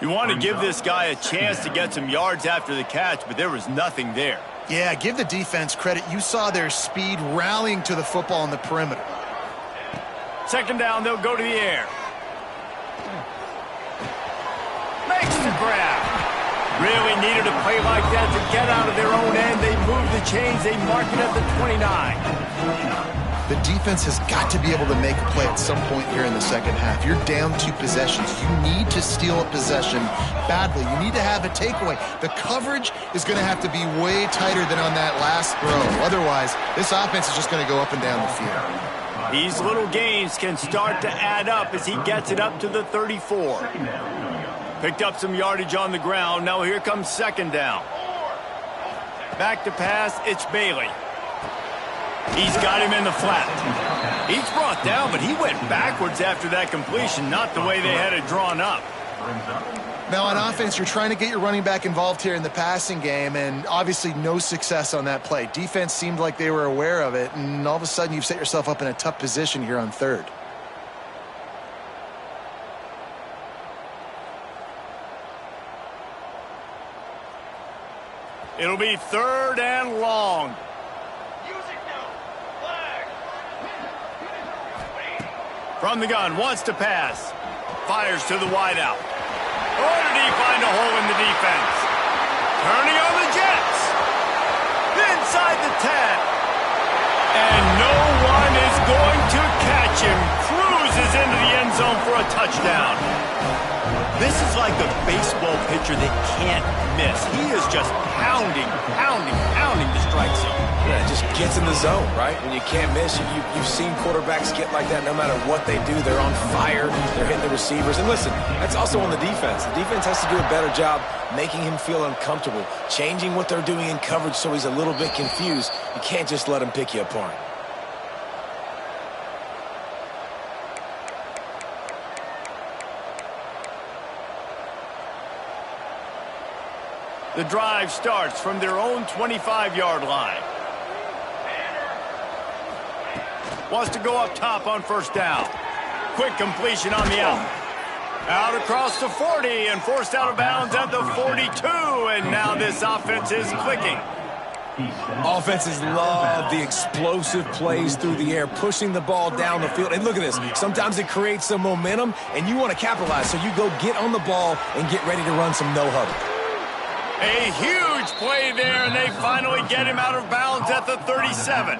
You want to give this guy a chance to get some yards after the catch, but there was nothing there. Yeah, give the defense credit. You saw their speed rallying to the football on the perimeter. Second down, they'll go to the air. Makes the grab. Really needed a play like that to get out of their own end. They move the chains. They mark it at the 29. The defense has got to be able to make a play at some point here in the second half. You're down 2 possessions. You need to steal a possession badly. You need to have a takeaway. The coverage is going to have to be way tighter than on that last throw. Otherwise, this offense is just going to go up and down the field. These little gains can start to add up as he gets it up to the 34. Picked up some yardage on the ground. Now here comes second down. Back to pass, it's Bailey. He's got him in the flat. He's brought down, but he went backwards after that completion, not the way they had it drawn up. Now on offense, you're trying to get your running back involved here in the passing game, and obviously no success on that play. Defense seemed like they were aware of it, and all of a sudden you've set yourself up in a tough position here on third. It'll be third and long. From the gun, wants to pass. Fires to the wideout. Or did he find a hole in the defense? Turning on the Jets. Inside the 10. And no one is going to catch him. Cruises into the end zone for a touchdown. This is like a baseball pitcher that can't miss. He is just pounding the strike zone. Yeah, it just gets in the zone, right? When you can't miss, you've seen quarterbacks get like that no matter what they do. They're on fire. They're hitting the receivers. And listen, that's also on the defense. The defense has to do a better job making him feel uncomfortable, changing what they're doing in coverage so he's a little bit confused. You can't just let him pick you apart. The drive starts from their own 25-yard line. Wants to go up top on first down. Quick completion on the out. Out across the 40 and forced out of bounds at the 42. And now this offense is clicking. Offenses love the explosive plays through the air, pushing the ball down the field. And look at this. Sometimes it creates some momentum, and you want to capitalize. So you go get on the ball and get ready to run some no-huddle. A huge play there, and they finally get him out of bounds at the 37.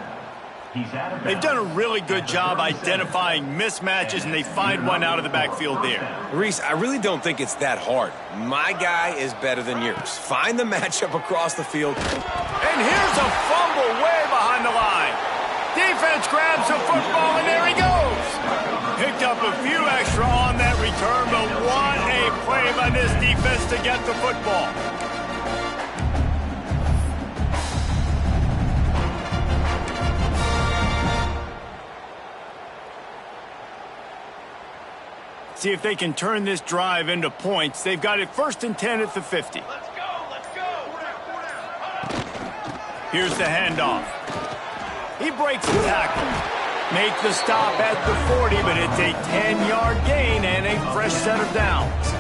They've done a really good job identifying mismatches, and they find one out of the backfield there. Reese, I really don't think it's that hard. My guy is better than yours. Find the matchup across the field. And here's a fumble way behind the line. Defense grabs the football, and there he goes. Picked up a few extra on that return, but what a play by this defense to get the football. See if they can turn this drive into points. They've got it 1st and 10 at the 50. Let's go, let's go. Here's the handoff. He breaks the tackle. Make the stop at the 40, but it's a 10-yard gain and a fresh set of downs.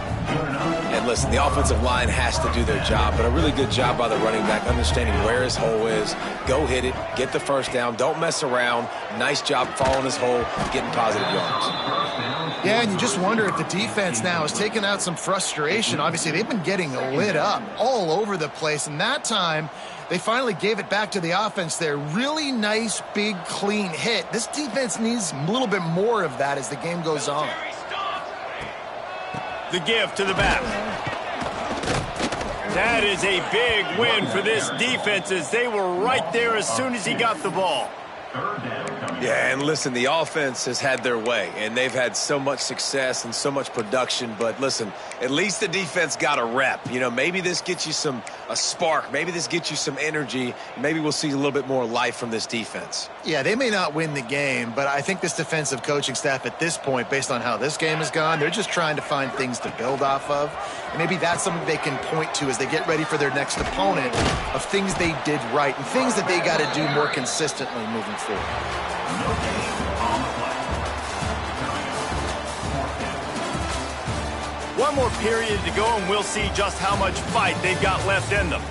And listen, the offensive line has to do their job, but a really good job by the running back, understanding where his hole is. Go hit it, get the first down, don't mess around. Nice job following his hole, getting positive yards. Yeah, and you just wonder if the defense now has taken out some frustration. Obviously, they've been getting lit up all over the place, and that time they finally gave it back to the offense there. Really nice, big, clean hit. This defense needs a little bit more of that as the game goes on. The give to the back. That is a big win for this defense as they were right there as soon as he got the ball. Yeah, and listen, the offense has had their way, and they've had so much success and so much production. But listen, at least the defense got a rep. You know, maybe this gets you a spark. Maybe this gets you some energy. Maybe we'll see a little bit more life from this defense. Yeah, they may not win the game, but I think this defensive coaching staff at this point, based on how this game has gone, they're just trying to find things to build off of. And maybe that's something they can point to as they get ready for their next opponent of things they did right and things that they got to do more consistently moving forward. One more period to go, and we'll see just how much fight they've got left in them.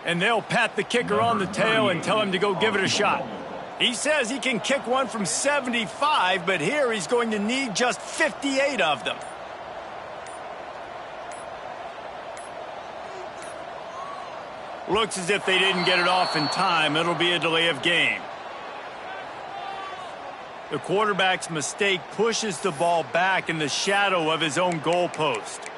And they'll pat the kicker on the tail and tell him to go give it a shot. He says he can kick one from 75, but here he's going to need just 58 of them. Looks as if they didn't get it off in time. It'll be a delay of game. The quarterback's mistake pushes the ball back in the shadow of his own goalpost.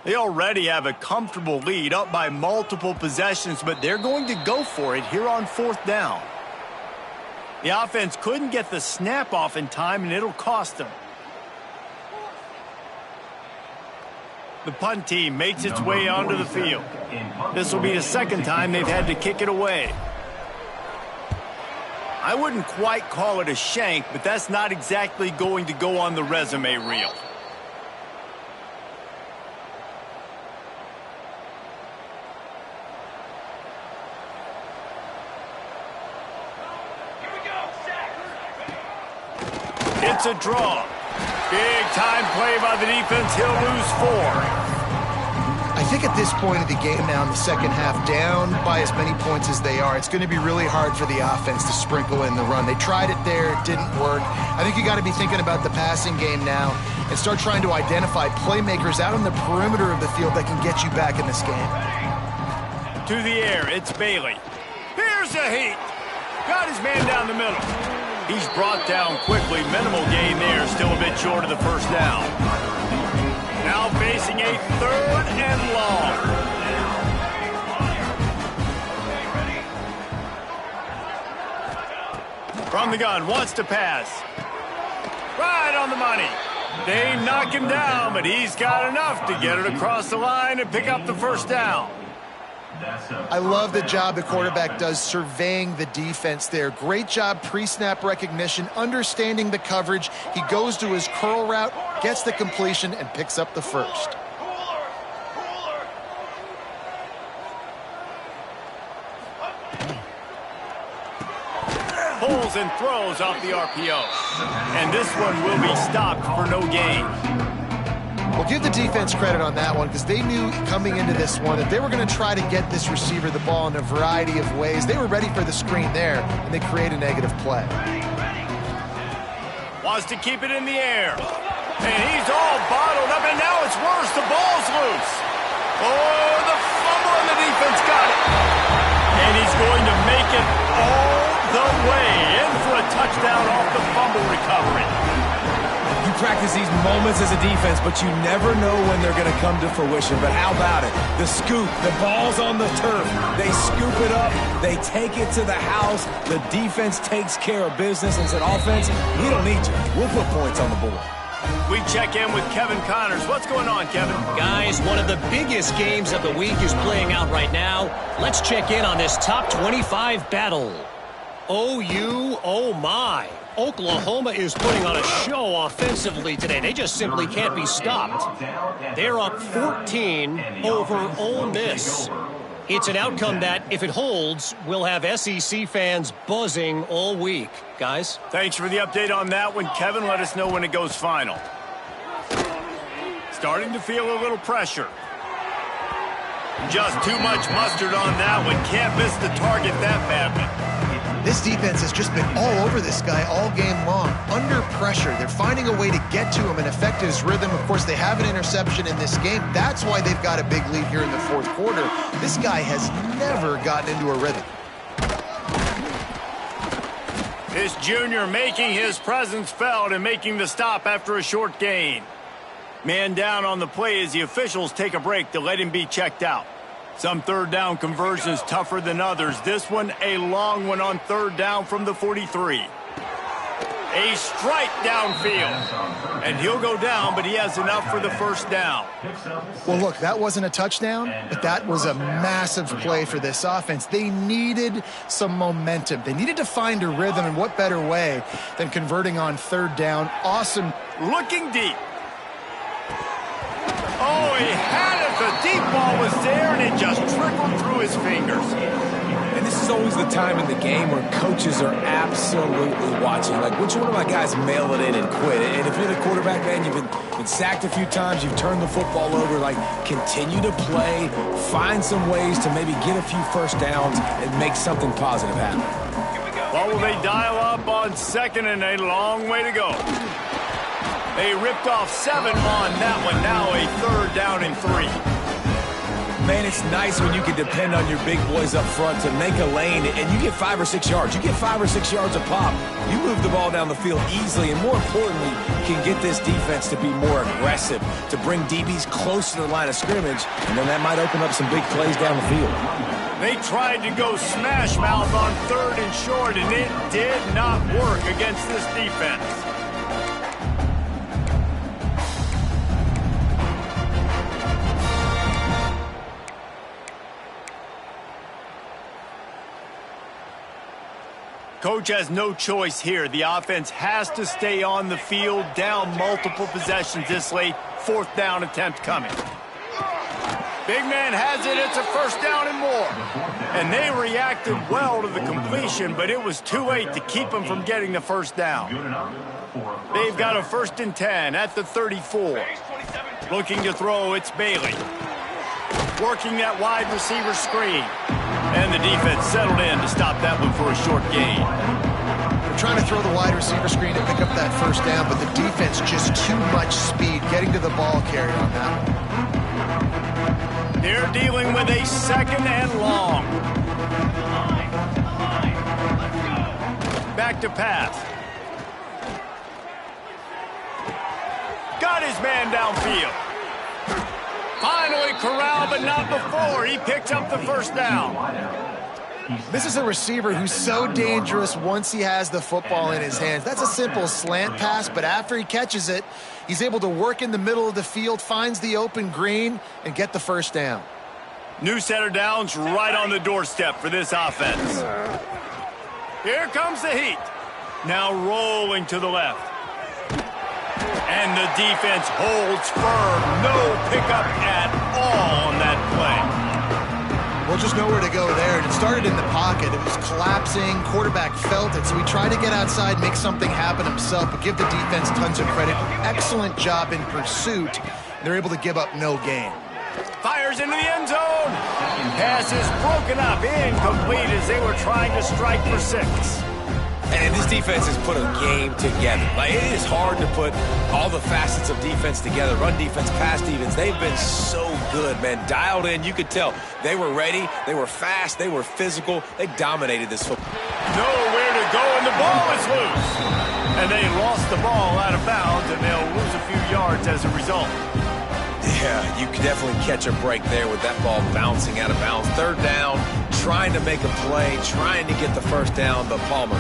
They already have a comfortable lead, up by multiple possessions, but they're going to go for it here on 4th down. The offense couldn't get the snap off in time, and it'll cost them. The punt team makes its way onto the field. This will be the second time they've had to kick it away. I wouldn't quite call it a shank, but that's not exactly going to go on the resume reel. It's a draw. Big time play by the defense. He'll lose 4. I think at this point of the game now in the second half, down by as many points as they are, it's going to be really hard for the offense to sprinkle in the run. They tried it there. It didn't work. I think you got to be thinking about the passing game now and start trying to identify playmakers out on the perimeter of the field that can get you back in this game. To the air, it's Bailey. Here's a heat. Got his man down the middle. He's brought down quickly. Minimal gain there. Still a bit short of the first down. Now facing a 3rd and long. From the gun, wants to pass. Right on the money. They knock him down, but he's got enough to get it across the line and pick up the first down. I love the job the quarterback does surveying the defense there. Great job pre-snap recognition, understanding the coverage. He goes to his curl route, gets the completion, and picks up the first. Pulls and throws off the RPO. And this one will be stopped for no gain. Well, give the defense credit on that one because they knew coming into this one that they were going to try to get this receiver the ball in a variety of ways. They were ready for the screen there, and they create a negative play. Wants to keep it in the air. And he's all bottled up, and now it's worse. The ball's loose. Oh, the fumble, and the defense got it. And he's going to make it all the way in for a touchdown off the fumble recovery. You practice these moments as a defense, but you never know when they're going to come to fruition. But how about it? The scoop, the ball's on the turf. They scoop it up. They take it to the house. The defense takes care of business and said, offense, we don't need you. We'll put points on the board. We check in with Kevin Connors. What's going on, Kevin? Guys, one of the biggest games of the week is playing out right now. Let's check in on this top 25 battle. OU, oh my. Oklahoma is putting on a show offensively today. They just simply can't be stopped. They're up 14 over Ole Miss. It's an outcome that, if it holds, will have SEC fans buzzing all week. Guys? Thanks for the update on that one, Kevin. Let us know when it goes final. Starting to feel a little pressure. Just too much mustard on that one. Can't miss the target that badly. This defense has just been all over this guy all game long. Under pressure. They're finding a way to get to him and affect his rhythm. Of course, they have an interception in this game. That's why they've got a big lead here in the fourth quarter. This guy has never gotten into a rhythm. This junior making his presence felt and making the stop after a short gain. Man down on the play as the officials take a break to let him be checked out. Some third down conversions tougher than others. This one a long one on third down from the 43. A strike downfield. And he'll go down, but he has enough for the first down. Well, look, that wasn't a touchdown, but that was a massive play for this offense. They needed some momentum. They needed to find a rhythm, and what better way than converting on third down. Awesome. Looking deep. Oh, he had it. The deep ball was there, and it just trickled through his fingers. And this is always the time in the game where coaches are absolutely watching. Like, which one of my guys mail it in and quit? And if you're the quarterback, man, you've been sacked a few times, you've turned the football over, like, continue to play, find some ways to maybe get a few first downs and make something positive happen. Well, will they dial up on second, and a long way to go. They ripped off 7 on that one. Now a third down and 3. Man, it's nice when you can depend on your big boys up front to make a lane, and you get 5 or 6 yards. You get 5 or 6 yards a pop. You move the ball down the field easily, and more importantly, can get this defense to be more aggressive, to bring DBs close to the line of scrimmage, and then that might open up some big plays down the field. They tried to go smash mouth on third and short, and it did not work against this defense. Coach has no choice here. The offense has to stay on the field, down multiple possessions this late. Fourth down attempt coming. Big man has it. It's a first down and more. And they reacted well to the completion, but it was too late to keep them from getting the first down. They've got a 1st and 10 at the 34. Looking to throw, it's Bailey. Working that wide receiver screen. And the defense settled in to stop that one for a short gain. They're trying to throw the wide receiver screen to pick up that first down, but the defense just too much speed getting to the ball carrier on that one. They're dealing with a 2nd and long. Back to pass. Got his man downfield. Finally corralled, but not before. He picks up the first down. This is a receiver who's so dangerous once he has the football in his hands. That's a simple slant pass, but after he catches it, he's able to work in the middle of the field, finds the open green, and get the first down. New set of downs right on the doorstep for this offense. Here comes the heat. Now rolling to the left. And the defense holds firm. No pickup at all on that play. Well, just nowhere to go there. It started in the pocket. It was collapsing. Quarterback felt it, so he tried to get outside, make something happen himself, but give the defense tons of credit. Excellent job in pursuit. They're able to give up no gain. Fires into the end zone. Pass is broken up, incomplete as they were trying to strike for 6. And this defense has put a game together. Like, it is hard to put all the facets of defense together. Run defense, pass defense. They've been so good, man. Dialed in. You could tell they were ready. They were fast. They were physical. They dominated this football. Nowhere to go, and the ball is loose. And they lost the ball out of bounds, and they'll lose a few yards as a result. Yeah, you could definitely catch a break there with that ball bouncing out of bounds. 3rd down, trying to make a play, trying to get the 1st down, but Palmer,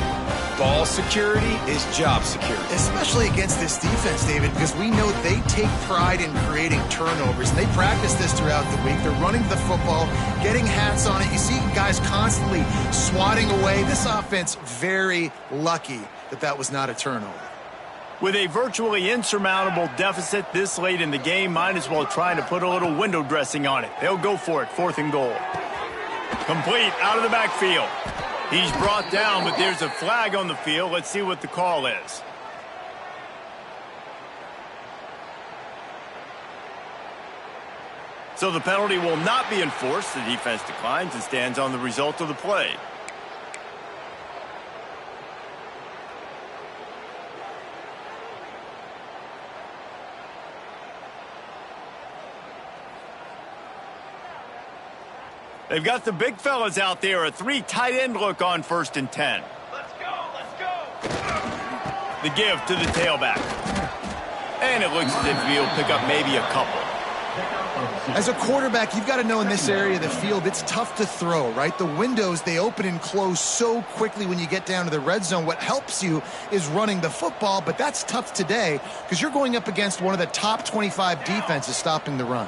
ball security is job security. Especially against this defense, David, because we know they take pride in creating turnovers. And they practice this throughout the week. They're running the football, getting hats on it. You see guys constantly swatting away. This offense, very lucky that that was not a turnover. With a virtually insurmountable deficit this late in the game, might as well try to put a little window dressing on it. They'll go for it, 4th and goal. Complete out of the backfield. He's brought down, but there's a flag on the field. Let's see what the call is. So the penalty will not be enforced. The defense declines and stands on the result of the play. They've got the big fellas out there. A 3 tight end look on 1st and 10. Let's go, let's go. The give to the tailback. And it looks as if he'll pick up maybe a couple. As a quarterback, you've got to know in this area of the field, it's tough to throw, right? The windows, they open and close so quickly when you get down to the red zone. What helps you is running the football, but that's tough today because you're going up against one of the top 25 defenses stopping the run.